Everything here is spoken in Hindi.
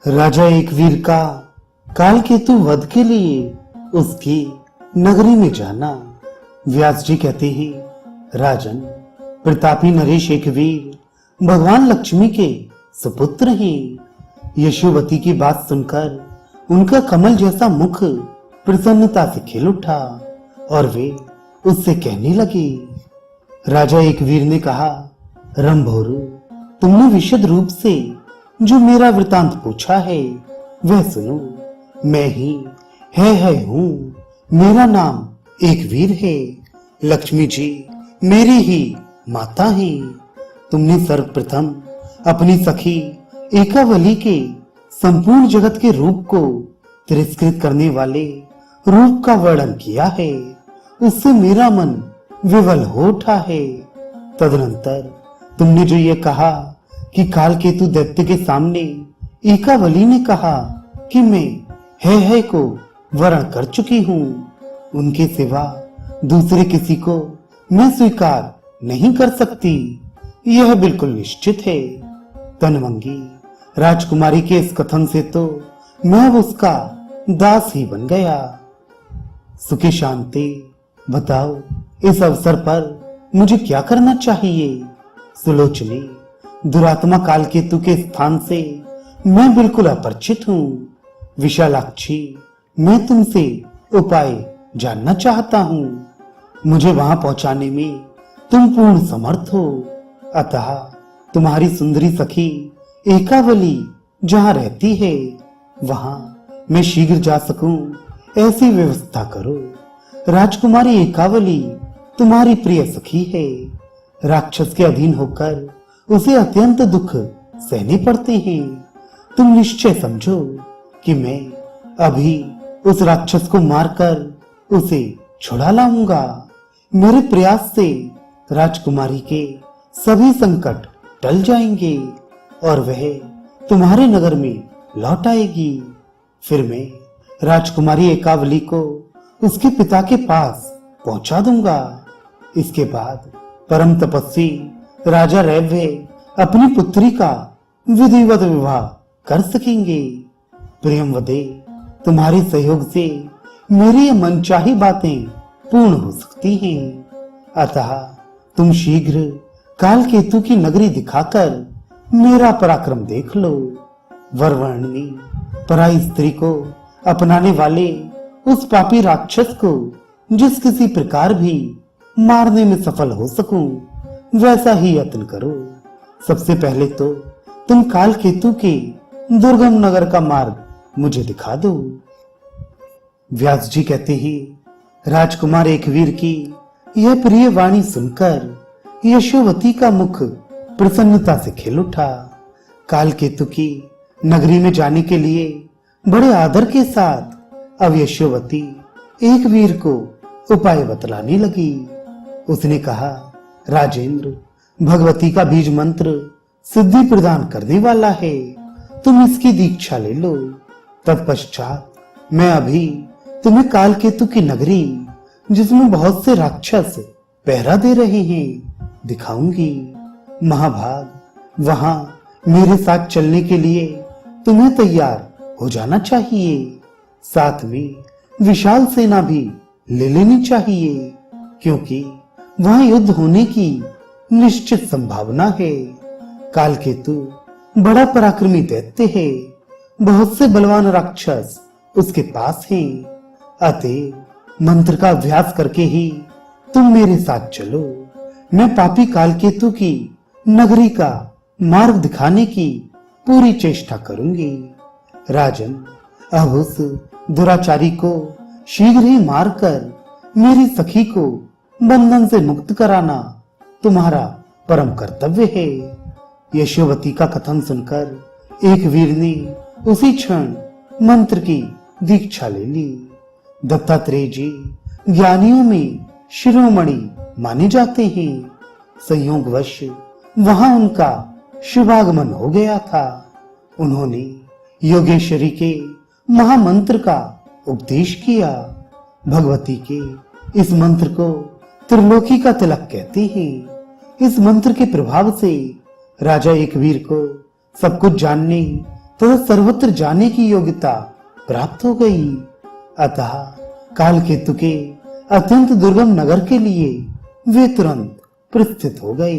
राजा एक वीर का काल केतु वध के लिए उसकी नगरी में जाना। व्यास जी कहते हैं, राजन, प्रतापी नरेश एक वीर भगवान लक्ष्मी के सुपुत्र हैं। यशोवती की बात सुनकर उनका कमल जैसा मुख प्रसन्नता से खिल उठा और वे उससे कहने लगे। राजा एक वीर ने कहा, रंभोरु, तुमने विशद रूप से जो मेरा वृतांत पूछा है वह सुनो। मैं ही है हूँ, मेरा नाम एक वीर है। लक्ष्मी जी मेरी ही माता है। तुमने सर्वप्रथम अपनी सखी एकावली के संपूर्ण जगत के रूप को तिरस्कृत करने वाले रूप का वर्णन किया है। उससे मेरा मन विवल हो उठा है। तदनंतर तुमने जो ये कहा कि काल केतु दैत्य के सामने एकावली ने कहा कि मैं है को वर्ण कर चुकी हूँ, उनके सिवा दूसरे किसी को मैं स्वीकार नहीं कर सकती, यह बिल्कुल निश्चित है। तनवंगी राजकुमारी के इस कथन से तो मैं उसका दास ही बन गया। सुखी शांति, बताओ इस अवसर पर मुझे क्या करना चाहिए। सुलोचनी, दुरात्मा काल केतु के स्थान से मैं बिल्कुल अपरिचित हूँ। विशालाक्षी, मैं तुमसे उपाय जानना चाहता हूँ। मुझे वहां पहुंचाने में तुम पूर्ण समर्थ हो, अतः तुम्हारी सुंदरी सखी एकावली जहां रहती है वहां मैं शीघ्र जा सकूं, ऐसी व्यवस्था करो। राजकुमारी एकावली तुम्हारी प्रिय सखी है। राक्षस के अधीन होकर उसे अत्यंत दुख सहने पड़ते हैं। तुम निश्चय समझो कि मैं अभी उस राक्षस को मारकर उसे छुड़ा लाऊंगा। मेरे प्रयास से राजकुमारी के सभी संकट टल जाएंगे और वह तुम्हारे नगर में लौट आएगी। फिर मैं राजकुमारी एकावली को उसके पिता के पास पहुंचा दूंगा। इसके बाद परम तपस्वी राजा रैव्य अपनी पुत्री का विधिवत विवाह कर सकेंगे। प्रियमवदे, तुम्हारे सहयोग से मेरी ये मनचाही बातें पूर्ण हो सकती हैं। अतः तुम शीघ्र काल केतु की नगरी दिखाकर मेरा पराक्रम देख लो। वरवर्णी पराई स्त्री को अपनाने वाले उस पापी राक्षस को जिस किसी प्रकार भी मारने में सफल हो सकूं, वैसा ही यत्न करो। सबसे पहले तो तुम काल केतु के दुर्गम नगर का मार्ग मुझे दिखा दो। व्यास जी कहते हैं, राजकुमार एक वीर की यह प्रिय वाणी सुनकर यशोवती का मुख प्रसन्नता से खिल उठा। काल केतु की नगरी में जाने के लिए बड़े आदर के साथ अब यशोवती एक वीर को उपाय बतलाने लगी। उसने कहा, राजेंद्र, भगवती का बीज मंत्र सिद्धि प्रदान करने वाला है, तुम इसकी दीक्षा ले लो। तत्पश्चात मैं अभी तुम्हें काल केतु की नगरी, जिसमें बहुत से राक्षस पहरा दे रहे हैं, दिखाऊंगी। महाभाग, वहां मेरे साथ चलने के लिए तुम्हें तैयार हो जाना चाहिए। साथ में विशाल सेना भी ले लेनी चाहिए, क्योंकि वहां युद्ध होने की निश्चित संभावना है। काल केतु बड़ा पराक्रमी दैत्य है, बहुत से बलवान राक्षस उसके पास हैं। अतः मंत्र का अभ्यास करके ही तुम मेरे साथ चलो। मैं पापी काल केतु की नगरी का मार्ग दिखाने की पूरी चेष्टा करूंगी। राजन, अब उस दुराचारी को शीघ्र ही मारकर मेरी सखी को बंधन से मुक्त कराना तुम्हारा परम कर्तव्य है। यशोवती का कथन सुनकर एक वीर ने उसी क्षण मंत्र की दीक्षा ले ली। दत्तात्रेय जी ज्ञानियों में शिरोमणि माने जाते हैं। संयोगवश वहां उनका शुभागमन हो गया था। उन्होंने योगेश्वरी के महामंत्र का उपदेश किया। भगवती के इस मंत्र को त्रिलोकी का तिलक कहते हैं। इस मंत्र के प्रभाव से राजा एक वीर को सब कुछ जानने तथा सर्वत्र जाने की योग्यता प्राप्त हो गई। अतः काल केतु के अत्यंत दुर्गम नगर के लिए वे तुरंत प्रस्थित हो गए।